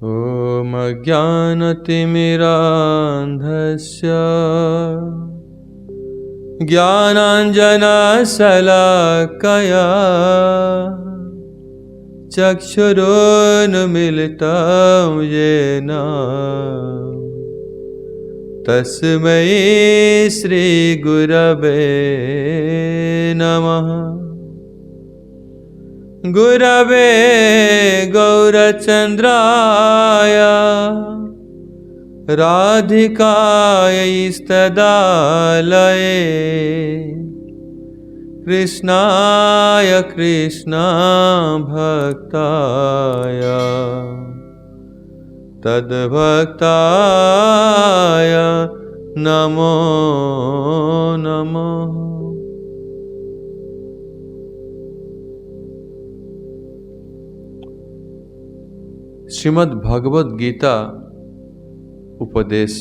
ॐ अज्ञानतिमिरान्धस्य ज्ञानाञ्जनशलाकया चक्षुरुन्मीलितं येन तस्मै श्रीगुरवे नमः। गुरवे गौरचन्द्राय राधिकायै कृष्णाय कृष्णभक्ताय तद्भक्ताय नमो नमः। श्रीमद् भगवद गीता उपदेश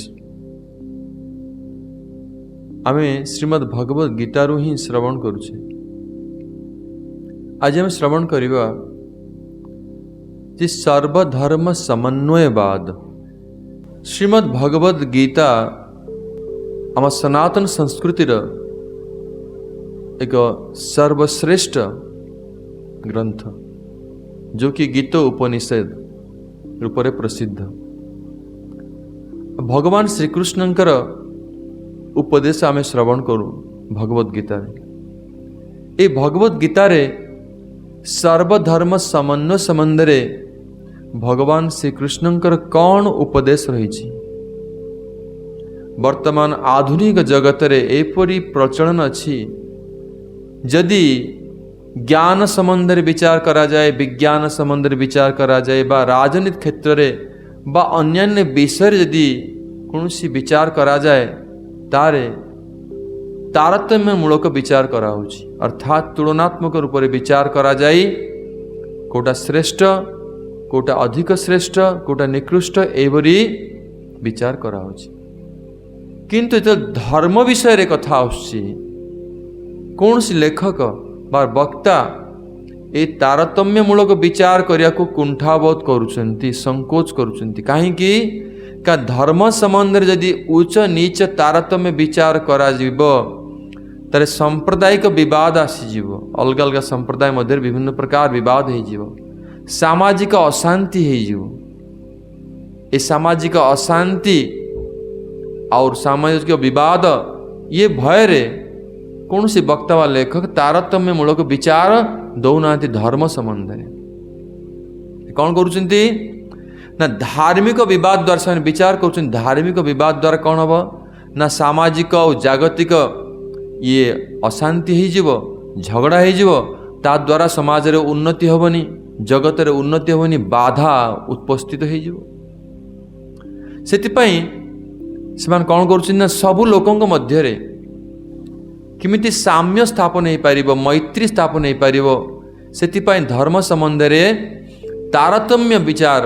आमे श्रीमद् भगवद गीतारू ही श्रवण करुछे। आज हम श्रवण करिबा जे सर्वधर्म समन्वयवाद। श्रीमद् भगवद गीता आम सनातन संस्कृतिर एक सर्वश्रेष्ठ ग्रंथ जो कि गीता उपनिषद रूप में प्रसिद्ध। भगवान श्रीकृष्णंकर उपदेश आमे श्रवण करूँ भगवद गीता। ये भगवद गीता रे सर्वधर्म समन्वय संबंध रे भगवान श्रीकृष्णंकर कौन उपदेश रही। वर्तमान आधुनिक जगत रे एपरी प्रचलन अच्छी जदि ज्ञान संबंध रे विचार करा जाए, विज्ञान संबंध रे विचार करा जाए बा राजनीति क्षेत्र रे बा अन्यान्य विषय यदि कौनसी विचार करा जाए तारे तारतम्य मूलक विचार करा होची, अर्थात तुलनात्मक रूप से विचार करा जाए कोटा श्रेष्ठ कोटा अधिक श्रेष्ठ कोटा निकृष्ट एवरी विचार करा होची। किंतु तो धर्म विषय रे कथा आछि कौन सी लेखक बा वक्ता ए तारतम्य मूलक विचार करिया को कुंठाबोध करुचंती, संकोच करुचंती। काहेकि का धर्म संबंध रे यदि उच्च नीच तारतम्य विचार करा जीवो तारे सांप्रदायिक विवाद आसी जीवो। अलग अलग संप्रदाय मध्य विभिन्न प्रकार विवाद हो जीवो, सामाजिक अशांति हो जीवो। ए सामाजिक अशांति और सामाजिक विवाद ये भय रे कौन सी वक्ता वा लेखक तारतम्य मूलक विचार दौना धर्म संबंध में कौन करुचंती ना धार्मिक विवाद द्वारा से विचार करुचंती। धार्मिक विवाद द्वारा कौन हम ना सामाजिक और जागतिक ये अशांति हो जीवो, झगड़ा हो जीवो, ता द्वारा समाज रे उन्नति होबनी, जगत रे उन्नति होबनी, बाधा उपस्थित हो जीवो। सेति से कौन करुचंती ना सबु लोकंक मध्य रे किमिति साम्य स्थापन हो पारिबो, मैत्री स्थापन हो पारिबो, सेतिपाई धर्म संबंध रे तारतम्य विचार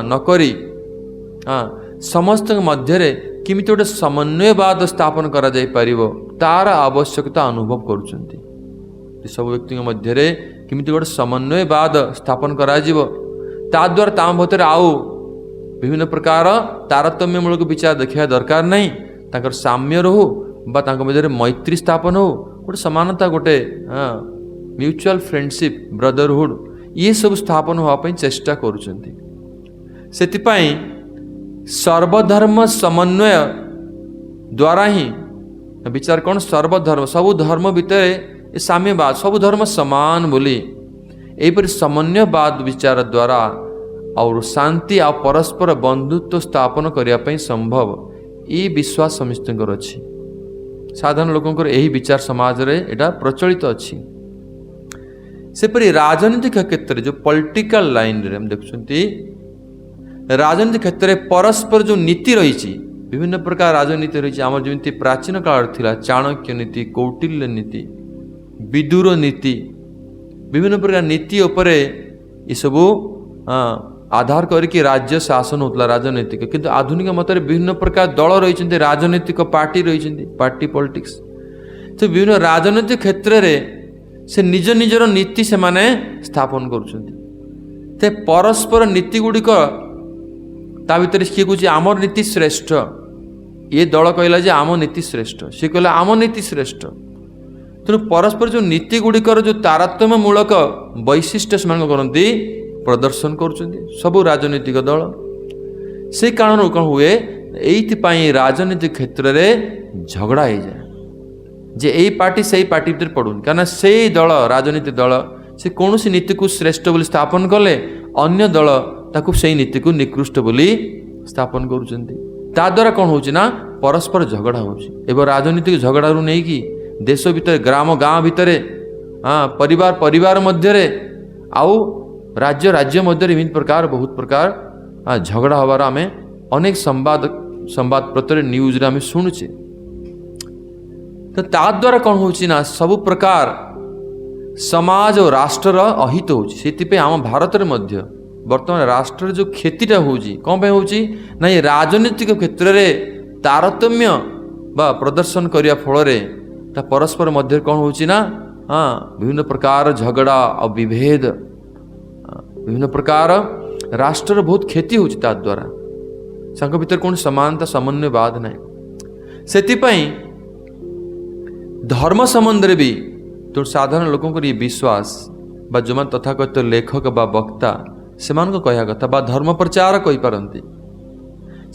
न करी समस्त मध्य रे किमिति गोटे समन्वयवाद स्थापन करा जाई पारिबो तार आवश्यकता अनुभव करुचंती। सब व्यक्ति मध्य रे किमिति गोटे समन्वयवाद स्थापन करा जीवो ता द्वारा ताम भीतर आउ विभिन्न प्रकार तारतम्य मूलक विचार देखा दरकार नहीं। ताकर साम्य रहू बा तांको मध्य मैत्री स्थापन हो, गोटे समानता, गोटे म्यूचुअल फ्रेंडशिप, ब्रदरहुड ये सब स्थापन होगा चेष्टा करुचंती। सेतिपाई सर्वधर्म समन्वय द्वारा ही विचार कौन सर्वधर्म सबु धर्म भितर साम्यवाद सबु धर्म समान बोली एपरि समन्वयवाद विचार द्वारा और शांति आ परस्पर बंधुत्व स्थापन करने संभव ये विश्वास समस्त अच्छी। साधारण लोकंकर यही विचार समाज रे एटा प्रचलित अच्छी। सेपरि राजनीतिक क्षेत्र जो पॉलिटिकल लाइन रे हम देखुछंती राजनीतिक क्षेत्र में परस्पर जो नीति रही विभिन्न प्रकार राजनीति रही आम जमी प्राचीन काल थिला चाणक्य नीति, कौटिल्य नीति, विदुर नीति, विभिन्न प्रकार नीति उपरे ये सबू आधार करके राज्य शासन होता राजनीतिक। किंतु आधुनिक मत विभिन्न प्रकार दल रही राजनीतिक पार्टी रही पार्टी पॉलिटिक्स। तो विभिन्न राजनीतिक क्षेत्र में से निज निजर नीति से माने स्थापन करुछंती। ते परस्पर नीति गुड़िक ତା ଭିତରେ କିଏ କହୁଛି ଆମର ନୀତି ଶ୍ରେଷ୍ଠ, ଏ ଦଳ କହିଲା ଯେ ଆମ ନୀତି ଶ୍ରେଷ୍ଠ, ସିଏ କହିଲା ଆମ ନୀତି ଶ୍ରେଷ୍ଠ। ତେଣୁ ପରସ୍ପର ଯେଉଁ ନୀତି ଗୁଡ଼ିକର ଯେଉଁ ତାରତମ୍ୟମୂଳକ ବୈଶିଷ୍ଟ୍ୟ ସେମାନେ କରନ୍ତି, ପ୍ରଦର୍ଶନ କରୁଛନ୍ତି ସବୁ ରାଜନୈତିକ ଦଳ। ସେଇ କାରଣରୁ କ'ଣ ହୁଏ, ଏଇଥିପାଇଁ ରାଜନୀତି କ୍ଷେତ୍ରରେ ଝଗଡ଼ା ହେଇଯାଏ ଯେ ଏଇ ପାର୍ଟି ସେଇ ପାର୍ଟି ଭିତରେ ପଡ଼ୁନି। କାରଣ ସେଇ ଦଳ, ରାଜନୀତି ଦଳ, ସେ କୌଣସି ନୀତିକୁ ଶ୍ରେଷ୍ଠ ବୋଲି ସ୍ଥାପନ କଲେ ଅନ୍ୟ ଦଳ ତାକୁ ସେଇ ନୀତିକୁ ନିକୃଷ୍ଟ ବୋଲି ସ୍ଥାପନ କରୁଛନ୍ତି। ତା ଦ୍ୱାରା କ'ଣ ହେଉଛି ନା ପରସ୍ପର ଝଗଡ଼ା ହେଉଛି। ଏବଂ ରାଜନୈତିକ ଝଗଡ଼ାରୁ ନେଇକି ଦେଶ ଭିତରେ, ଗ୍ରାମ ଗାଁ ଭିତରେ, ପରିବାର ମଧ୍ୟରେ, ଆଉ ରାଜ୍ୟ ମଧ୍ୟରେ ଏମିତି ପ୍ରକାର ବହୁତ ପ୍ରକାର ଝଗଡ଼ା ହେବାର ଆମେ ଅନେକ ସମ୍ବାଦପତ୍ରରେ, ନ୍ୟୁଜ୍ରେ ଆମେ ଶୁଣୁଛେ। ତ ତା ଦ୍ୱାରା କ'ଣ ହେଉଛି ନା ସବୁ ପ୍ରକାର ସମାଜ ଓ ରାଷ୍ଟ୍ରର ଅହିତ ହେଉଛି। ସେଥିପାଇଁ ଆମ ଭାରତରେ ମଧ୍ୟ ବର୍ତ୍ତମାନ ରାଷ୍ଟ୍ରରେ ଯେଉଁ କ୍ଷତିଟା ହେଉଛି କ'ଣ ପାଇଁ ହେଉଛି ନା ଏ ରାଜନୈତିକ କ୍ଷେତ୍ରରେ ତାରତମ୍ୟ ବା ପ୍ରଦର୍ଶନ କରିବା ଫଳରେ ତା ପରସ୍ପର ମଧ୍ୟରେ କ'ଣ ହେଉଛି ନା ବିଭିନ୍ନ ପ୍ରକାର ଝଗଡ଼ା ଆଉ ବିଭେଦ, ବିଭିନ୍ନ ପ୍ରକାର ରାଷ୍ଟ୍ରର ବହୁତ କ୍ଷତି ହେଉଛି ତା ଦ୍ୱାରା। ତାଙ୍କ ଭିତରେ କୌଣସି ସମାନତା ସମନ୍ୱୟବାଦ ନାହିଁ। ସେଥିପାଇଁ ଧର୍ମ ସମ୍ବନ୍ଧରେ ବି ତେଣୁ ସାଧାରଣ ଲୋକଙ୍କର ଏ ବିଶ୍ୱାସ ବା ଯେଉଁମାନେ ତଥାକଥିତ ଲେଖକ ବା ବକ୍ତା ସେମାନଙ୍କ କହିବା କଥା ବା ଧର୍ମ ପ୍ରଚାର କହିପାରନ୍ତି,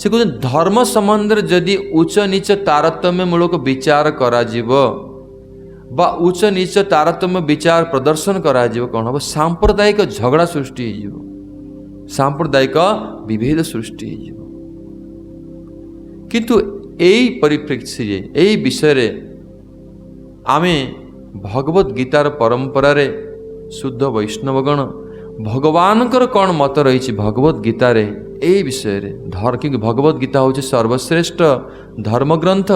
ସେ କହୁଛନ୍ତି ଧର୍ମ ସମ୍ବନ୍ଧରେ ଯଦି ଉଚ୍ଚ ନିଚ ତାରତମ୍ୟମୂଳକ ବିଚାର କରାଯିବ ବା ଉଚ୍ଚ ନିଚ ତାରତମ୍ୟ ବିଚାର ପ୍ରଦର୍ଶନ କରାଯିବ, କ'ଣ ହେବ, ସାମ୍ପ୍ରଦାୟିକ ଝଗଡ଼ା ସୃଷ୍ଟି ହେଇଯିବ, ସାମ୍ପ୍ରଦାୟିକ ବିଭେଦ ସୃଷ୍ଟି ହେଇଯିବ। କିନ୍ତୁ ଏଇ ପରିପ୍ରେକ୍ଷୀରେ, ଏଇ ବିଷୟରେ ଆମେ ଭଗବତ ଗୀତାର ପରମ୍ପରାରେ ଶୁଦ୍ଧ ବୈଷ୍ଣବଗଣ ଭଗବାନଙ୍କର କ'ଣ ମତ ରହିଛି ଭଗବତ ଗୀତାରେ ଏଇ ବିଷୟରେ। କିନ୍ତୁ ଭଗବତ ଗୀତା ହେଉଛି ସର୍ବଶ୍ରେଷ୍ଠ ଧର୍ମଗ୍ରନ୍ଥ।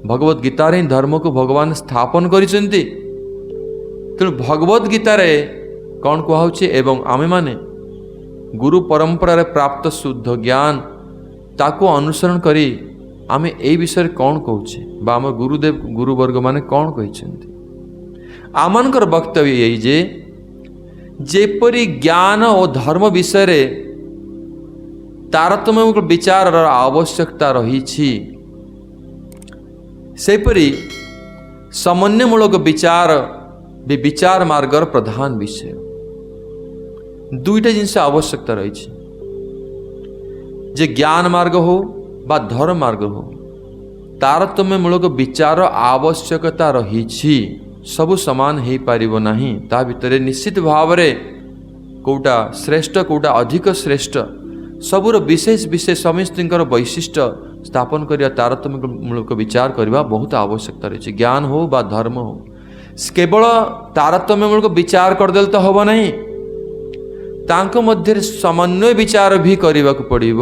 ଭଗବତ ଗୀତାରେ ହିଁ ଧର୍ମକୁ ଭଗବାନ ସ୍ଥାପନ କରିଛନ୍ତି। ତେଣୁ ଭଗବତ ଗୀତାରେ କ'ଣ କୁହାହେଉଛି ଏବଂ ଆମେମାନେ ଗୁରୁ ପରମ୍ପରାରେ ପ୍ରାପ୍ତ ଶୁଦ୍ଧ ଜ୍ଞାନ ତାକୁ ଅନୁସରଣ କରି ଆମେ ଏଇ ବିଷୟରେ କ'ଣ କହୁଛେ ବା ଆମ ଗୁରୁଦେବ ଗୁରୁବର୍ଗମାନେ କ'ଣ କହିଛନ୍ତି। ଆମମାନଙ୍କର ବକ୍ତବ୍ୟ ଏଇ ଯେ ଯେପରି ଜ୍ଞାନ ଓ ଧର୍ମ ବିଷୟରେ ତାରତମ୍ୟମୂଳକ ବିଚାରର ଆବଶ୍ୟକତା ରହିଛି, ସେହିପରି ସମନ୍ୱୟମୂଳକ ବିଚାର ବି ବିଚାର ମାର୍ଗର ପ୍ରଧାନ ବିଷୟ। ଦୁଇଟା ଜିନିଷ ଆବଶ୍ୟକତା ରହିଛି, ଯେ ଜ୍ଞାନ ମାର୍ଗ ହଉ ବା ଧର୍ମ ମାର୍ଗ ହଉ, ତାରତମ୍ୟମୂଳକ ବିଚାର ଆବଶ୍ୟକତା ରହିଛି। ସବୁ ସମାନ ହେଇପାରିବ ନାହିଁ। ତା ଭିତରେ ନିଶ୍ଚିତ ଭାବରେ କେଉଁଟା ଶ୍ରେଷ୍ଠ, କେଉଁଟା ଅଧିକ ଶ୍ରେଷ୍ଠ, ସବୁର ବିଶେଷ ସମସ୍ତଙ୍କର ବୈଶିଷ୍ଟ୍ୟ ସ୍ଥାପନ କରିବା, ତାରତମ୍ୟମୂଳକ ବିଚାର କରିବା ବହୁତ ଆବଶ୍ୟକତା ରହିଛି। ଜ୍ଞାନ ହଉ ବା ଧର୍ମ ହଉ, କେବଳ ତାରତମ୍ୟମୂଳକ ବିଚାର କରିଦେଲେ ତ ହେବ ନାହିଁ, ତାଙ୍କ ମଧ୍ୟରେ ସମନ୍ୱୟ ବିଚାର ବି କରିବାକୁ ପଡ଼ିବ।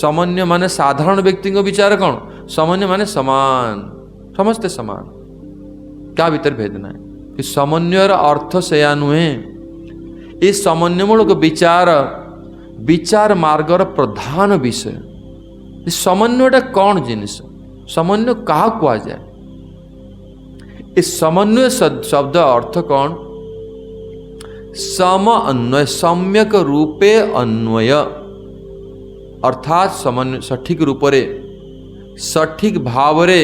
ସମନ୍ୱୟ ମାନେ ସାଧାରଣ ବ୍ୟକ୍ତିଙ୍କ ବିଚାର କ'ଣ, ସମନ୍ୱୟ ମାନେ ସମାନ, ସମସ୍ତେ ସମାନ, କାହା ଭିତରେ ଭେଦ ନାହିଁ। ସମନ୍ୱୟର ଅର୍ଥ ସେୟା ନୁହେଁ। ଏ ସମନ୍ୱୟମୂଳକ ବିଚାର ମାର୍ଗର ପ୍ରଧାନ ବିଷୟ। ସମନ୍ୱୟଟା କ'ଣ ଜିନିଷ, ସମନ୍ୱୟ କାହାକୁ କୁହାଯାଏ, ଏ ସମନ୍ୱୟ ଶବ୍ଦ ଅର୍ଥ କ'ଣ, ସମ ଅନ୍ୱୟ, ସମ୍ୟକ ରୂପେ ଅନ୍ୱୟ, ଅର୍ଥାତ୍ ସଠିକ ରୂପରେ ସଠିକ ଭାବରେ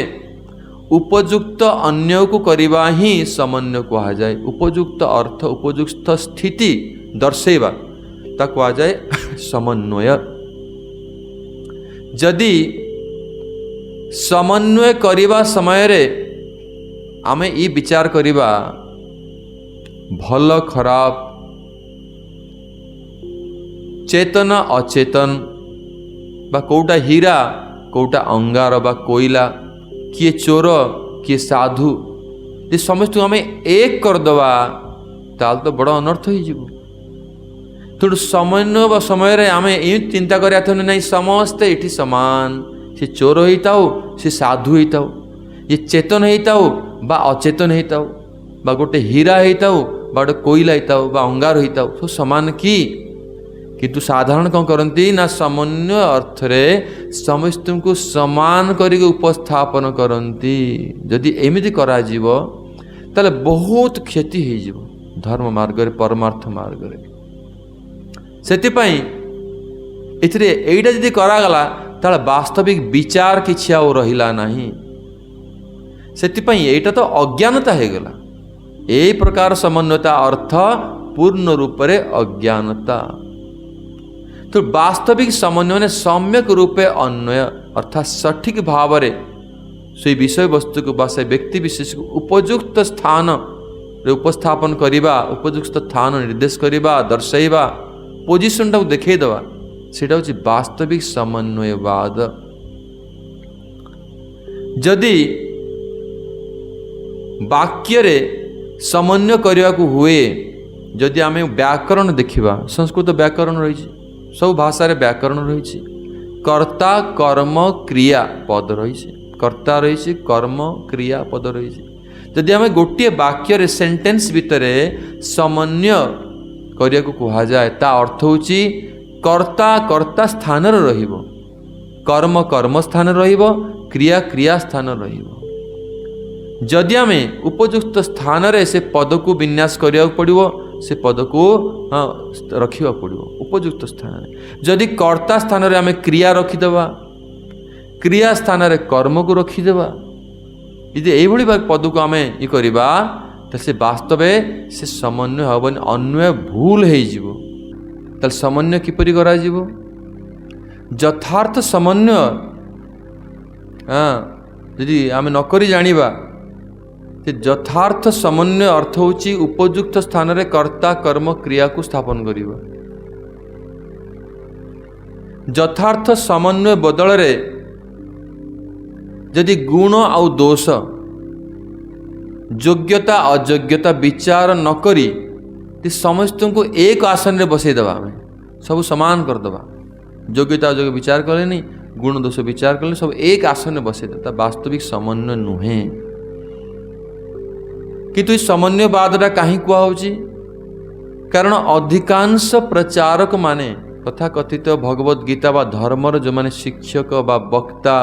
ଉପଯୁକ୍ତ ଅନ୍ୟକୁ କରିବା ହିଁ ସମନ୍ୱୟ କୁହାଯାଏ। ଉପଯୁକ୍ତ ଅର୍ଥ, ଉପଯୁକ୍ତ ସ୍ଥିତି ଦର୍ଶାଇବା ତାକୁ କୁହାଯାଏ ସମନ୍ୱୟ। ଯଦି ସମନ୍ୱୟ କରିବା ସମୟରେ ଆମେ ଇ ବିଚାର କରିବା ଭଲ ଖରାପ, ଚେତନ ଅଚେତନ, ବା କେଉଁଟା ହୀରା କେଉଁଟା ଅଙ୍ଗାର ବା କୋଇଲା, କିଏ ଚୋର କିଏ ସାଧୁ, ଯେ ସମସ୍ତଙ୍କୁ ଆମେ ଏକ କରିଦେବା ତାହେଲେ ତ ବଡ଼ ଅନର୍ଥ ହେଇଯିବ। ତେଣୁ ସମନ୍ୱୟ ବା ସମୟରେ ଆମେ ଏମିତି ଚିନ୍ତା କରିବା କଥା ନାହିଁ ସମସ୍ତେ ଏଠି ସମାନ, ସେ ଚୋର ହେଇଥାଉ ସେ ସାଧୁ ହେଇଥାଉ, ଇଏ ଚେତନ ହେଇଥାଉ ବା ଅଚେତନ ହେଇଥାଉ, ବା ଗୋଟେ ହୀରା ହେଇଥାଉ ବା ଗୋଟେ କୋଇଲା ହେଇଥାଉ ବା ଅଙ୍ଗାର ହେଇଥାଉ, ସବୁ ସମାନ କି। କିନ୍ତୁ ସାଧାରଣ କ'ଣ କରନ୍ତି ନା ସମନ୍ୱୟ ଅର୍ଥରେ ସମସ୍ତଙ୍କୁ ସମାନ କରିକି ଉପସ୍ଥାପନ କରନ୍ତି। ଯଦି ଏମିତି କରାଯିବ ତାହେଲେ ବହୁତ କ୍ଷତି ହେଇଯିବ ଧର୍ମ ମାର୍ଗରେ, ପରମାର୍ଥ ମାର୍ଗରେ। ସେଥିପାଇଁ एथिरे एइटा जदि करागला ताले वास्तविक विचार किछि आउ रहिला नाही। सेतिपई एइटा तो अज्ञानता हे गला। एई प्रकार समन्वयता अर्थ पूर्ण रूप रे अज्ञानता। तो वास्तविक समन्वय ने सम्यक रूपे अन्वय अर्थात सठिक भाव रे से विषय वस्तु को बा से व्यक्ति विशेष को उपयुक्त स्थान रे उपस्थापन करिबा, उपयुक्त स्थान निर्देश करिबा, दर्शाइबा, पोजिशन टाକୁ देखै दवा, सेटा होची वास्तविक समन्वयवाद। जदि वाक्य रे समन्वय करिया को हुए, जदि आमे व्याकरण देखिबा, संस्कृत व्याकरण रहिछि, सब भाषा रे व्याकरण रहिछि, कर्ता कर्म क्रिया पद रहिछि, कर्ता रहिछि, कर्म क्रिया पद रहिछि। जदि आमे गोटे वाक्य रे सेंटेंस भितरे समन्वय करिया को कहा जाए, ता अर्थ होछि कर्ता कर्ता स्थान रे रहिबो, कर्म कर्म स्थान रे रहिबो, क्रिया क्रिया स्थान रे रहिबो। जदि आमे उपयुक्त स्थान रे से पद को विन्यास करिया पड़िबो, से पद को रखिबा पड़िबो उपयुक्त स्थान रे। जदि कर्ता स्थान रे आमे क्रिया रखिदेबा, क्रिया स्थान रे कर्म को रखिदेबा, यदि एई भली पद को आमे इ करिबा, त से वास्तवे से समन्वय हबन, अन्वय भूल हेइ जिवो। त समन्वय किपरि करा जिवो? यथार्थ समन्वय यदि आमे न करि जानिबा, यथार्थ समन्वय अर्थ होची उपयुक्त स्थान रे कर्ता कर्म क्रिया को स्थापन करिबा। यथार्थ समन्वय बदल रे यदि गुण आउ दोष, योग्यता अयोग्यता विचार न करी समस्त को एक आसन रे बसई दबा, सब समान कर दबा, योग्यता अयोग्य विचार कले नहीं, गुण दोष विचार कले सब एक आसन रे बसई देता, वास्तविक समन्वय नुहे। किंतु समन्वयवादटा कहीं कुआ होची? कारण अधिकांश प्रचारक माने तथा कथित भगवत गीता बा धर्मर जो माने शिक्षक बा वक्ता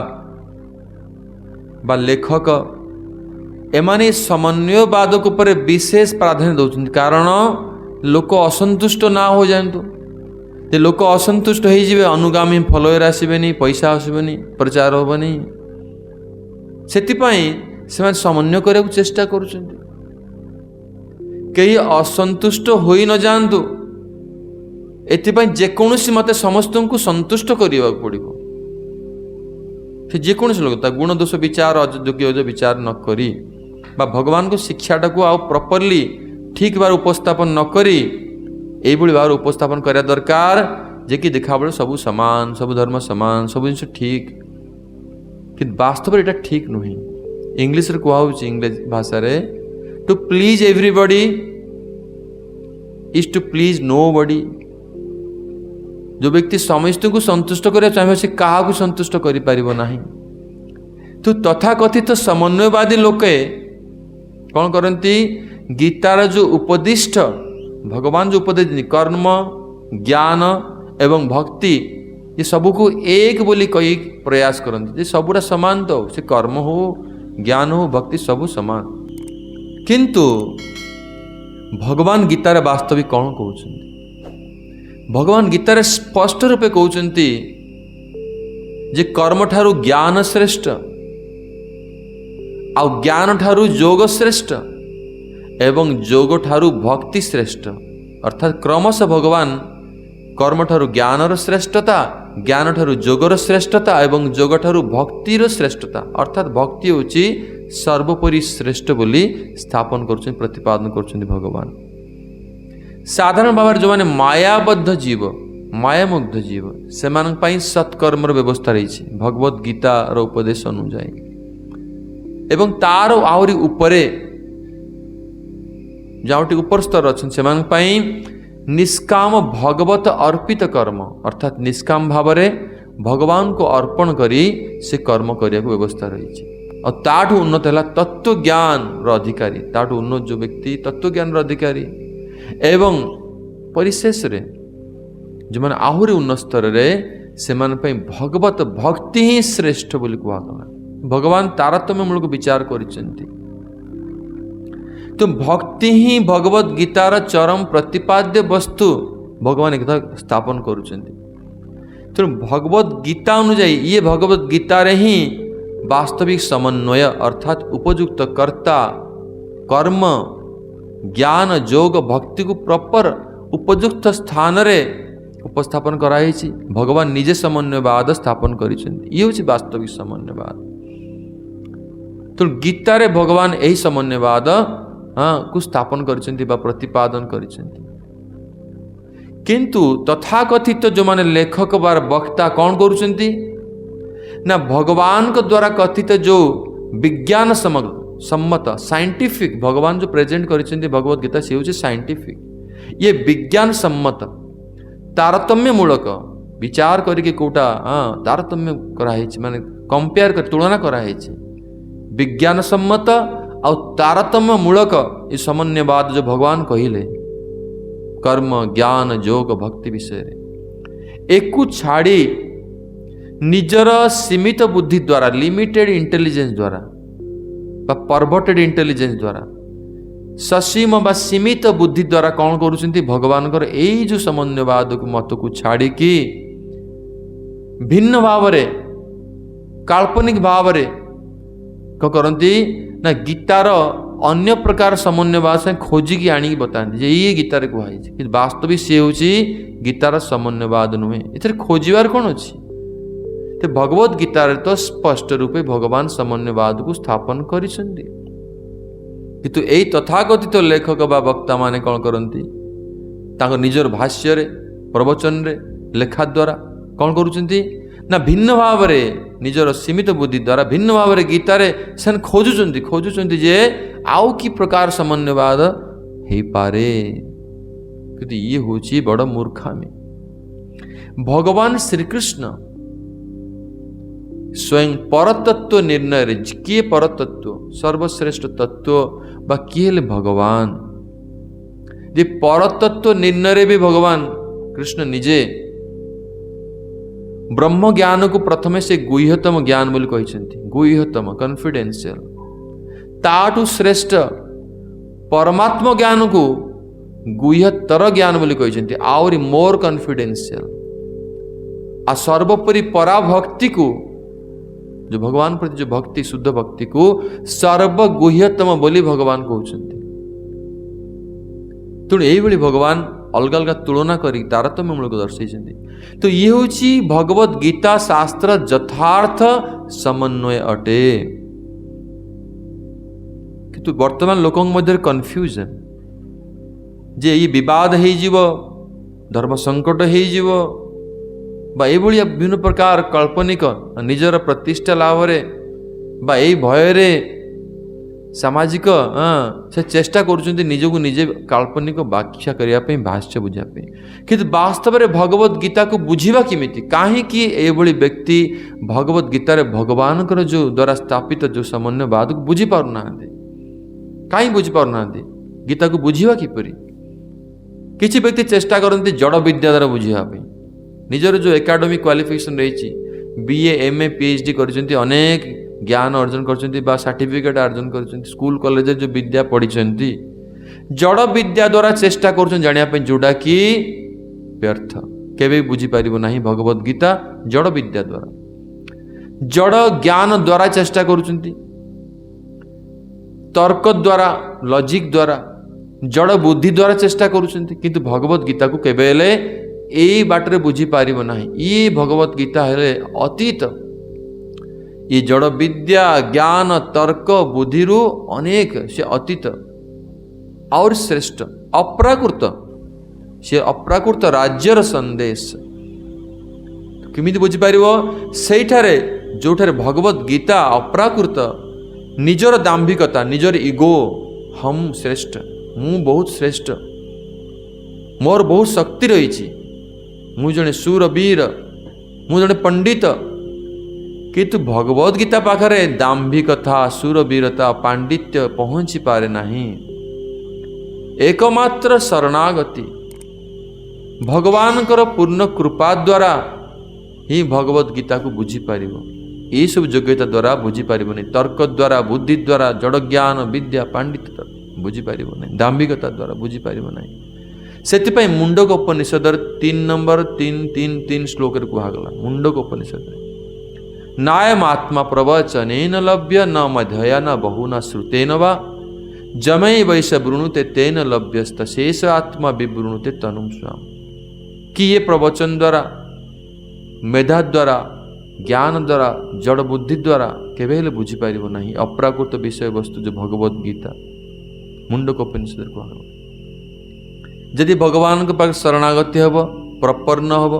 बा लेखक, एमाने समन्वयवाद को पर विशेष प्राधान्य दौरान, कारण लोक असंतुष्ट ना हो जातु। जे लोक असंतुष्ट हो जाए, अनुगामी फलोयर आसबेनी, पैसा आसबेनी, प्रचार हेनी, से समन्वय करने को चेष्टा करुछन्ति। कई असंतुष्ट हो न जातु, एथिपाई जेकोसी मते समस्त को संतुष्ट करने पड़ो। से जेकोसी लोक गुण दोष विचार अयोग्य विचार न करी, बा भगवान को शिक्षाटा को आउ प्रॉपर्ली ठीक बार उपस्थापन न करी, एभली भाव उपस्थापन करा दरकार जे कि देखा बेले सब समान, सब धर्म समान, सब जिन ठीक, कि वास्तव में एटा ठीक नुहे। इंग्लिश रे कुआ होची, इंग्लिश भाषा रे to please everybody is to please nobody. जो व्यक्ति समस्त को संतुष्ट करे चाहे से कहा को संतुष्ट करि परिबो नाही। तो तथाकथित समन्वयवादी लोके कौन करती? गीतार जो उपदिष्ट भगवान जो उपदेश कर्म ज्ञान एवं भक्ति, ये सबू को एक बोली कही प्रयास करते, सबुरा समान, तो से कर्म हो ज्ञान हो भक्ति सबू समान। किंतु भगवान गीतार वास्तविक कौन कहते? भगवान गीतार स्पष्ट रूपे कहते जे कर्म ठारू ज्ञान श्रेष्ठ, आउ ज्ञान ठारू योग श्रेष्ठ, एवं योग ठारू भक्ति श्रेष्ठ। अर्थात क्रमश भगवान कर्म ठारू ज्ञानर श्रेष्ठता, ज्ञान ठारू योगर श्रेष्ठता एवं योग ठारू भक्तिर श्रेष्ठता, अर्थात भक्ति होची सर्वोपरि श्रेष्ठ बोली स्थापन करुछन, प्रतिपादन करुछन भगवान। साधारण भाव जो माने मायाबद्ध जीव, मायामुग्ध जीव, से सत्कर्मर व्यवस्था रही भगवत गीतार उपदेश अनुजाई, एवं तार आहरी उपरे जाउटी ऊपर स्तर अच्छे से निष्काम भगवत अर्पित कर्म, अर्थात निष्काम भाव में भगवान को अर्पण करी से कर्म करने को व्यवस्था रही। और ताठू उन्नत है तत्व ज्ञान अधिकारी, ताठू उन्नत जो व्यक्ति तत्व ज्ञान अधिकारी, एवं परिशेष रे जो मैंने आहरी उन्नत स्तर रे से भगवत भक्ति ही श्रेष्ठ बोली कहगला। भगवान तारतम्य मूलक विचार करिसेंती। तो भक्ति ही भगवत गीतार चरम प्रतिपाद्य वस्तु भगवान एक स्थापन करुचंती। ତେଣୁ ଭଗବତ ଗୀତା ଅନୁଯାୟୀ ଇଏ ଭଗବତ ଗୀତାରେ ହିଁ ବାସ୍ତବିକ ସମନ୍ୱୟ ଅର୍ଥାତ୍ ଉପଯୁକ୍ତ କର୍ତ୍ତା କର୍ମ ଜ୍ଞାନ ଯୋଗ ଭକ୍ତିକୁ ପ୍ରପର ଉପଯୁକ୍ତ ସ୍ଥାନରେ ଉପସ୍ଥାପନ କରାଯାଇଛି। ଭଗବାନ ନିଜେ ସମନ୍ୱୟବାଦ ସ୍ଥାପନ କରିଛନ୍ତି। ଇଏ ହେଉଛି ବାସ୍ତବିକ ସମନ୍ୱୟବାଦ। ତେଣୁ ଗୀତାରେ ଭଗବାନ ଏହି ସମନ୍ୱୟବାଦ କୁ ସ୍ଥାପନ କରିଛନ୍ତି ବା ପ୍ରତିପାଦନ କରିଛନ୍ତି। କିନ୍ତୁ ତଥାକଥିତ ଯେଉଁମାନେ ଲେଖକ ବା ବକ୍ତା କ'ଣ କରୁଛନ୍ତି ନା ଭଗବାନଙ୍କ ଦ୍ୱାରା କଥିତ ଯେଉଁ ବିଜ୍ଞାନ ସମ୍ମତ ସାଇଣ୍ଟିଫିକ ଭଗବାନ ଯେଉଁ ପ୍ରେଜେଣ୍ଟ କରିଛନ୍ତି ଭଗବତ ଗୀତା ସେ ହେଉଛି ସାଇଣ୍ଟିଫିକ। ଇଏ ବିଜ୍ଞାନ ସମ୍ମତ ତାରତମ୍ୟମୂଳକ ବିଚାର କରିକି କେଉଁଟା ତାରତମ୍ୟ କରାହେଇଛି ମାନେ କମ୍ପେୟାର କରି ତୁଳନା କରାହେଇଛି। ବିଜ୍ଞାନ ସମ୍ମତ ଆଉ ତାରତମ୍ୟମୂଳକ ଏ ସମନ୍ୱୟବାଦ ଯେଉଁ ଭଗବାନ କହିଲେ କର୍ମ ଜ୍ଞାନ ଯୋଗ ଭକ୍ତି ବିଷୟରେ ଏକୁ ଛାଡ଼ି ନିଜର ସୀମିତ ବୁଦ୍ଧି ଦ୍ୱାରା ଲିମିଟେଡ୍ ଇଣ୍ଟେଲିଜେନ୍ସ ଦ୍ୱାରା ବା ପରଭର୍ଟେଡ୍ ଇଣ୍ଟେଲିଜେନ୍ସ ଦ୍ୱାରା ସସୀମ ବା ସୀମିତ ବୁଦ୍ଧି ଦ୍ୱାରା କ'ଣ କରୁଛନ୍ତି ଭଗବାନଙ୍କର ଏଇ ଯେଉଁ ସମନ୍ୱୟବାଦକୁ ମତକୁ ଛାଡ଼ିକି ଭିନ୍ନ ଭାବରେ କାଳ୍ପନିକ ଭାବରେ କ'ଣ କରନ୍ତି ନା ଗୀତାର ଅନ୍ୟ ପ୍ରକାର ସମନ୍ୱୟବାଦ ସାଙ୍ଗେ ଖୋଜିକି ଆଣିକି ବତାନ୍ତି ଯେ ଇଏ ଗୀତାରେ କୁହାଯାଇଛି କିନ୍ତୁ ବାସ୍ତବିକ ସିଏ ହେଉଛି ଗୀତାର ସମନ୍ୱୟବାଦ ନୁହେଁ। ଏଥିରେ ଖୋଜିବାର କ'ଣ ଅଛି? ତ ଭଗବତ ଗୀତାରେ ତ ସ୍ପଷ୍ଟ ରୂପେ ଭଗବାନ ସମନ୍ୱୟବାଦକୁ ସ୍ଥାପନ କରିଛନ୍ତି। କିନ୍ତୁ ଏଇ ତଥାକଥିତ ଲେଖକ ବା ବକ୍ତାମାନେ କ'ଣ କରନ୍ତି ତାଙ୍କ ନିଜର ଭାଷ୍ୟରେ ପ୍ରବଚନରେ ଲେଖା ଦ୍ୱାରା କ'ଣ କରୁଛନ୍ତି ନା ଭିନ୍ନ ଭାବରେ ନିଜର ସୀମିତ ବୁଦ୍ଧି ଦ୍ୱାରା ଭିନ୍ନ ଭାବରେ ଗୀତାରେ ସେମାନେ ଖୋଜୁଛନ୍ତି ଯେ ଆଉ କି ପ୍ରକାର ସମନ୍ୱୟବାଦ ହେଇପାରେ। କିନ୍ତୁ ଇଏ ହେଉଛି ବଡ଼ ମୂର୍ଖାମି। ଭଗବାନ ଶ୍ରୀକୃଷ୍ଣ ସ୍ୱୟଂ ପରତତ୍ଵ ନିର୍ଣ୍ଣୟରେ କିଏ ପରତତ୍ଵ ସର୍ବଶ୍ରେଷ୍ଠ ତତ୍ଵ ବା କିଏ ହେଲେ ଭଗବାନ ଯେ ପରତତ୍ଵ ନିର୍ଣ୍ଣୟରେ ବି ଭଗବାନ କୃଷ୍ଣ ନିଜେ ବ୍ରହ୍ମ ଜ୍ଞାନକୁ ପ୍ରଥମେ ସେ ଗୁହ୍ୟତମ ଜ୍ଞାନ ବୋଲି କହିଛନ୍ତି। ଗୁହ୍ୟତମ କନଫିଡେନ୍ସିଆଲ ତାଠୁ ଶ୍ରେଷ୍ଠ ପରମାତ୍ମ ଜ୍ଞାନକୁ ଗୁହ୍ୟତର ଜ୍ଞାନ ବୋଲି କହିଛନ୍ତି ଆହୁରି ମୋର କନଫିଡେନ୍ସିଆଲ। ଆଉ ସର୍ବୋପରି ପରାଭକ୍ତିକୁ जो भगवान प्रति जो भक्ति शुद्ध भक्ति को सर्वगुह्यतम बोली भगवान कहते। तेणु यही भगवान अलग अलग तुलना कर तारतम्यमूलक दर्शाई। तो ये हूँ भगवत गीता शास्त्र यथार्थ समन्वय अटे। किंतु वर्तमान लोक मध्य कन्फ्यूजन जे ये विवाद हो धर्म संकट हो ये विभिन्न प्रकार काल्पनिक निजर प्रतिष्ठा लाभ भय सामाजिक से चेष्टा करुँच निजक निजे काल्पनिक व्याख्या करने भाष्य बुझापी कि वास्तव में भगवत गीता को बुझा किमी कहीं व्यक्ति भगवत गीतार भगवान जो द्वारा स्थापित जो समन्वयवाद को बुझी पारना कहीं बुझी पारना गीता को बुझा किपरि किसी व्यक्ति चेष्टा करते जड़ विद्या द्वारा बुझापी निजर जो एकाडेमिक क्वालिफिकेशन रही बीए एमए पीएचडी कर अनेक ज्ञान अर्जन कर सर्टिफिकेट अर्जन कर स्कूल कॉलेज जो विद्या पढ़ी जड़ विद्या द्वारा चेष्टा कर जानापी जोटा कि व्यर्थ केवे बुझीपार ना भगवत गीता जड़ विद्या द्वारा जड़ ज्ञान द्वारा चेष्टा कर तर्क द्वारा लॉजिक द्वारा जड़ बुद्धि द्वारा चेष्टा करुँच भगवत गीता को केवे यही बाटरे बुझी पार ना। ये भगवत गीता है अतीत ये जड़ विद्या ज्ञान तर्क बुद्धि अनेक से अतीत और श्रेष्ठ अप्राकृत से अप्राकृत राज्यर संदेश किमी बुझी पार से जो भगवत गीता अप्राकृत निजर दाम्भिकता निजर इगो हम श्रेष्ठ मु बहुत श्रेष्ठ मोर बहुत शक्ति रही मु जने शूरवीर मु जने पंडित किंतु भगवत गीता पाखरे दाम्भिकता शूरवीरता पांडित्य पहुंची पारे नहीं। एकमात्र शरणागति भगवान पूर्ण कृपा द्वारा ही भगवत गीता को बुझी पारिबो। ये सब योग्यता द्वारा बुझी पारिबो नहीं। तर्क द्वारा बुद्धि द्वारा जड़ ज्ञान विद्या पांडित्य बुझी पारिबो नहीं। दाम्भिकता द्वारा बुझी पारिबो नहीं। से मुंडक उपनिषद 3 नंबर 3 श्लोक कहगला मुंडक उपनिषद नायमात्मा प्रवचनेन लभ्य न मधया न बहु न श्रुतेन वा जमय वैश वृणुते तेन लभ्यस्त शेष आत्मा विवृणुते तनुम स्वाम। कि ये प्रवचन द्वारा मेधा द्वारा ज्ञान द्वारा जड़ बुद्धि द्वारा केवे बुझीपार ना अप्राकृत विषय वस्तु जो भगवद गीता मुंडक उपनिषद कहगला। यदि भगवान के पास शरणागति हम प्रपन्न हम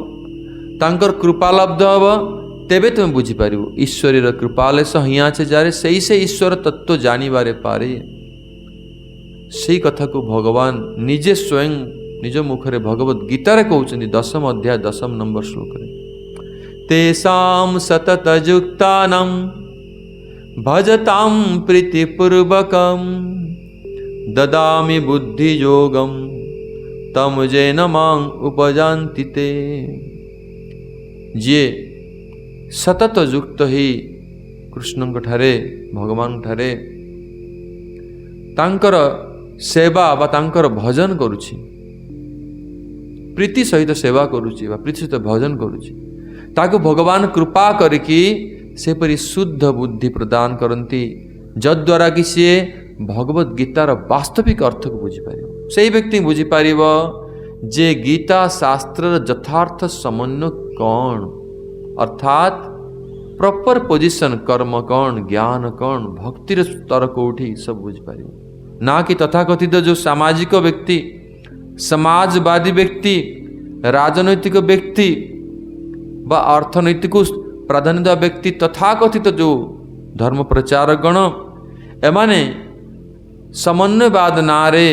तांकर कृपालब्ध हम तेबे तुम बुझीपार ईश्वरीर कृपाले हिया से जारे सही से ईश्वर तत्व जानिबारे पारे से कथा को भगवान निजे स्वयं निज मुखरे भगवत गीतारे कहउछन्ति 10म अध्याय 10म नंबर श्लोक रे तेसाम सतत युक्तानां भजतां प्रीतिपूर्वकं ददामि बुद्धि योगं तम जेन मां उपजान्ति ते। जे सतत युक्त ही कृष्ण ठारे भगवान ठारे तांकर सेवा बा तांकर भजन करुछि प्रीति सहित सेवा करुछि बा प्रीति सहित भजन करुछि ताको भगवान कृपा करिकि सेपरि शुद्ध बुद्धि प्रदान करन्ति जद्वारा कि सी भगवत गीतार वास्तविक अर्थ को बुझी पारिबो। सेही व्यक्ति बुझी पारिबो जे गीता शास्त्र यथार्थ समन्वय कौन अर्थात प्रॉपर पोजीशन कर्म कौन ज्ञान कौन भक्तिर स्तर कोठी सब बुझी पारिबो। ना कि तथाकथित जो सामाजिक व्यक्ति समाजवादी व्यक्ति राजनैतिक व्यक्ति बा अर्थनैतिक प्राधान्यता व्यक्ति तथाकथित जो धर्म प्रचारक गण एमाने समन्वयवाद नारे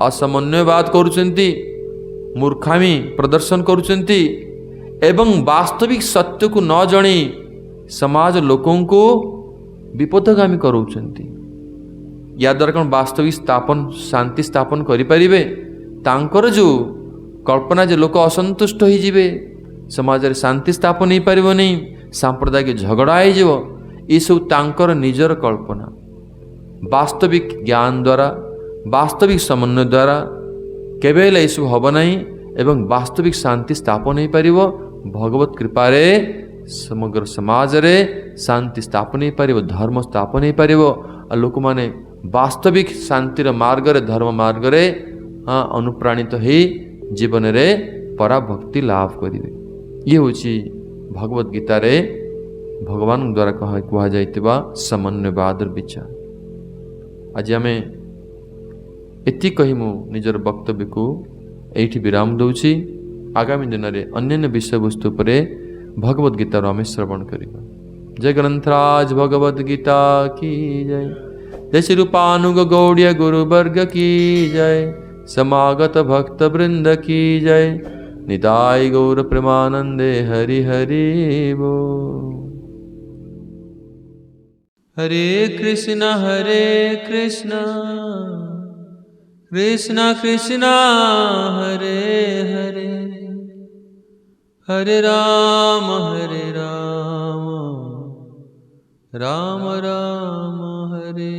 असमन्वयवाद करुचंती मूर्खामी प्रदर्शन करुचंती एवं वास्तविक सत्य को न जणी समाज लोकों को विपदगामी करुचंती। या द्वारा कौन वास्तविक स्थापन शांति स्थापन करिपारिबे तांकर जो कल्पना जे लोक असंतुष्ट हो जिवे समाज रे शांति स्थापन नहीं पारिबो नहीं सांप्रदायिक झगड़ा हो जिवो ये सब तांकर निजर कल्पना। वास्तविक ज्ञान द्वारा वास्तविक समन्वय द्वारा केवल ये सब हब नहीं एवं वास्तविक शांति स्थापन हो पारिबो भगवत कृपा रे समग्र समाज रे शांति स्थापन हो पारिबो धर्म स्थापन हो पारिबो और लोक माने वास्तविक शांतिर मार्ग रे धर्म मार्ग रे अनुप्राणित ही जीवन रे पराभक्ति लाभ करिवे। ये होची भगवत गीता रे भगवान द्वारा कहा जाइतिबा समन्वयवाद विचार। आज आमे एति कही मु निजर वक्तव्य को एठी विराम दउछि। आगामी दिन रे अन्य विषय वस्तु परे भगवत गीता रो आमे श्रवण करिबा। जय ग्रंथराज भगवत गीता की जय। जय श्री रूपानुग गौड़ीय गुरु वर्ग की जय। समागत भक्त वृंद की जय। निताय गौर प्रेमानंदे हरि हरि बोल। हरे कृष्ण कृष्ण कृष्ण हरे हरे हरे राम राम राम हरे